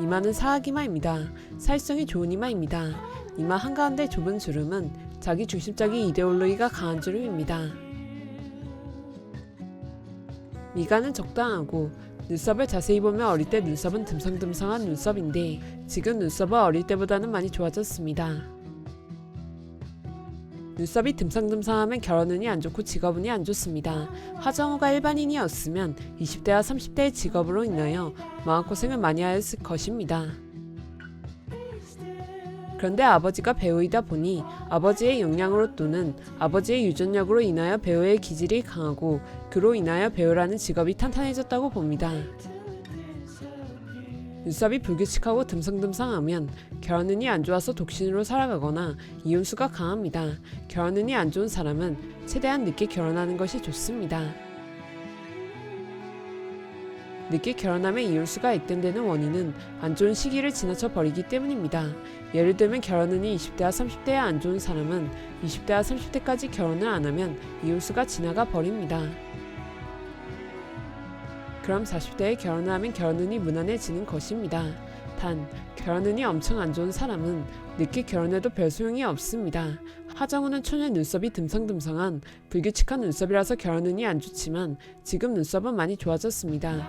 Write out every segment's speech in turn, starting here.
이마는 사악 이마입니다. 사회성이 좋은 이마입니다. 이마 한가운데 좁은 주름은 자기 중심적인 이데올로기가 강한 주름입니다. 미간은 적당하고 눈썹을 자세히 보면 어릴 때 눈썹은 듬성듬성한 눈썹인데 지금 눈썹은 어릴 때보다는 많이 좋아졌습니다. 눈썹이 듬성듬성하면 결혼운이 안 좋고 직업운이 안 좋습니다. 하정우가 일반인이었으면 20대와 30대의 직업으로 인하여 마음고생을 많이 하였을 것입니다. 그런데 아버지가 배우이다 보니 아버지의 영향으로 또는 아버지의 유전력으로 인하여 배우의 기질이 강하고 그로 인하여 배우라는 직업이 탄탄해졌다고 봅니다. 눈썹이 불규칙하고 듬성듬성하면 결혼운이 안 좋아서 독신으로 살아가거나 이혼수가 강합니다. 결혼운이 안 좋은 사람은 최대한 늦게 결혼하는 것이 좋습니다. 늦게 결혼하면 이혼수가 액땜되는 원인은 안 좋은 시기를 지나쳐 버리기 때문입니다. 예를 들면 결혼운이 20대와 30대에 안 좋은 사람은 20대와 30대까지 결혼을 안 하면 이혼수가 지나가 버립니다. 그럼 40대에 결혼을 하면 결혼운이 무난해지는 것입니다. 단, 결혼운이 엄청 안 좋은 사람은 늦게 결혼해도 별 소용이 없습니다. 하정우는 초년 눈썹이 듬성듬성한 불규칙한 눈썹이라서 결혼운이 안 좋지만 지금 눈썹은 많이 좋아졌습니다.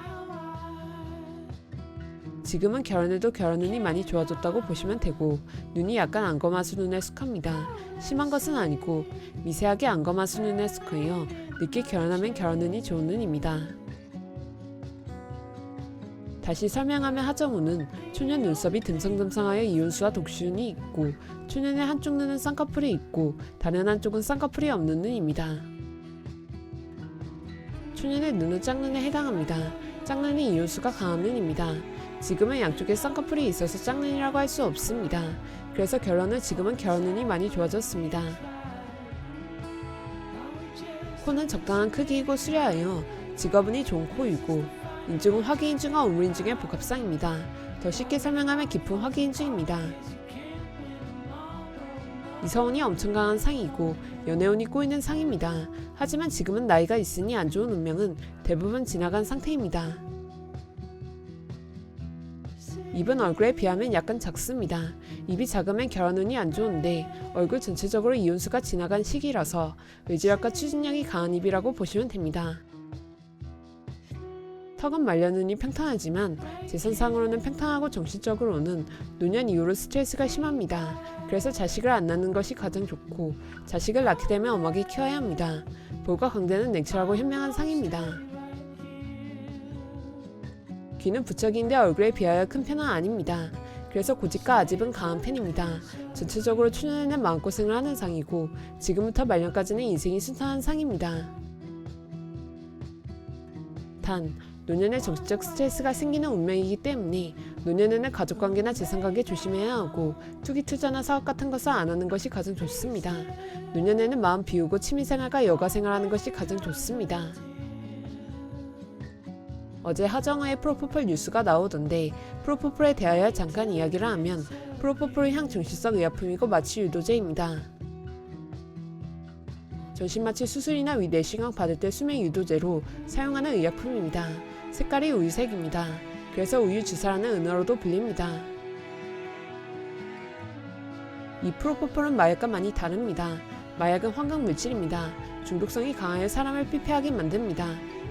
지금은 결혼해도 결혼운이 많이 좋아졌다고 보시면 되고 눈이 약간 안검하수 눈에 속합니다. 심한 것은 아니고 미세하게 안검하수 눈에 속하여 늦게 결혼하면 결혼운이 좋은 눈입니다. 다시 설명하면 하정우는 초년 눈썹이 듬성듬성하여 이혼수와 독신운이 있고 초년의 한쪽 눈은 쌍꺼풀이 있고 다른 한쪽은 쌍꺼풀이 없는 눈입니다. 초년의 눈은 짝눈에 해당합니다. 짝눈이 이혼수가 강한 눈입니다. 지금은 양쪽에 쌍꺼풀이 있어서 짝눈이라고 할 수 없습니다. 그래서 결론은 지금은 결혼운이 많이 좋아졌습니다. 코는 적당한 크기이고 수려하여 직업운이 좋은 코이고 인중은 화기인중과 우물인중의 복합상입니다. 더 쉽게 설명하면 깊은 화기인중입니다. 이성운이 엄청 강한 상이고 연애운이 꼬이는 상입니다. 하지만 지금은 나이가 있으니 안 좋은 운명은 대부분 지나간 상태입니다. 입은 얼굴에 비하면 약간 작습니다. 입이 작으면 결혼운이 안 좋은데 얼굴 전체적으로 이혼수가 지나간 시기라서 의지력과 추진력이 강한 입이라고 보시면 됩니다. 턱은 말려눈이 평탄하지만 재산상으로는 평탄하고 정신적으로는 노년 이후로 스트레스가 심합니다. 그래서 자식을 안 낳는 것이 가장 좋고 자식을 낳게 되면 엄하게 키워야 합니다. 볼과 광대는 냉철하고 현명한 상입니다. 귀는 부쩍인데 얼굴에 비하여 큰 편은 아닙니다. 그래서 고집과 아집은 강한 편입니다. 전체적으로 초년에는 마음고생을 하는 상이고 지금부터 말년까지는 인생이 순탄한 상입니다. 단, 노년에 정신적 스트레스가 생기는 운명이기 때문에 노년에는 가족관계나 재산관계 조심해야 하고 투기 투자나 사업 같은 것을 안 하는 것이 가장 좋습니다. 노년에는 마음 비우고 취미생활과 여가생활하는 것이 가장 좋습니다. 어제 하정우의 프로포폴 뉴스가 나오던데 프로포폴에 대하여 잠깐 이야기를 하면 프로포폴은 향정신성 의약품이고 마취 유도제입니다. 전신마취 수술이나 위 내시경 받을 때 수면 유도제로 사용하는 의약품입니다. 색깔이 우유색입니다. 그래서 우유 주사라는 은어로도 불립니다. 이 프로포폴은 마약과 많이 다릅니다. 마약은 환각 물질입니다. 중독성이 강하여 사람을 피폐하게 만듭니다.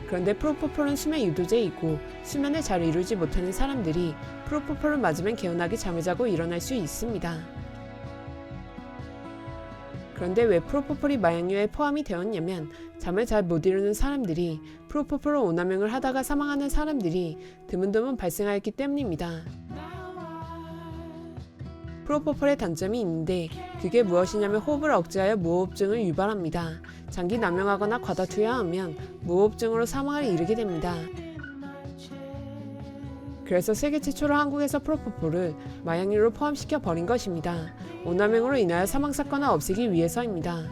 그런데 프로포폴은 수면 유도제이고 수면을 잘 이루지 못하는 사람들이 프로포폴을 맞으면 개운하게 잠을 자고 일어날 수 있습니다. 그런데 왜 프로포폴이 마약류에 포함이 되었냐면 잠을 잘 못 이루는 사람들이 프로포폴로 오남용을 하다가 사망하는 사람들이 드문드문 발생하였기 때문입니다. 프로포폴의 단점이 있는데 그게 무엇이냐면 호흡을 억제하여 무호흡증을 유발합니다. 장기 남용하거나 과다 투여하면 무호흡증으로 사망을 이르게 됩니다. 그래서 세계 최초로 한국에서 프로포폴을 마약류로 포함시켜 버린 것입니다. 오남용으로 인하여 사망사건을 없애기 위해서입니다.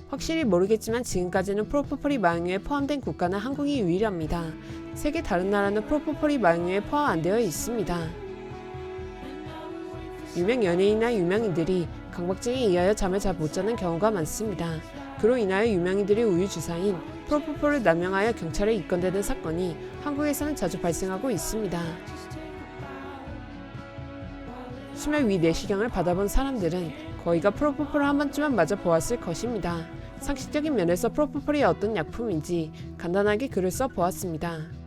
확실히 모르겠지만 지금까지는 프로포폴이 마약류에 포함된 국가는 한국이 유일합니다. 세계 다른 나라는 프로포폴이 마약류에 포함 안 되어 있습니다. 유명 연예인이나 유명인들이 강박증에 의하여 잠을 잘 못 자는 경우가 많습니다. 그로 인하여 유명인들이 우유 주사인 프로포폴을 남용하여 경찰에 입건되는 사건이 한국에서는 자주 발생하고 있습니다. 수면 위 내시경을 받아본 사람들은 거의가 프로포폴을 한 번쯤은 맞아 보았을 것입니다. 상식적인 면에서 프로포폴이 어떤 약품인지 간단하게 글을 써 보았습니다.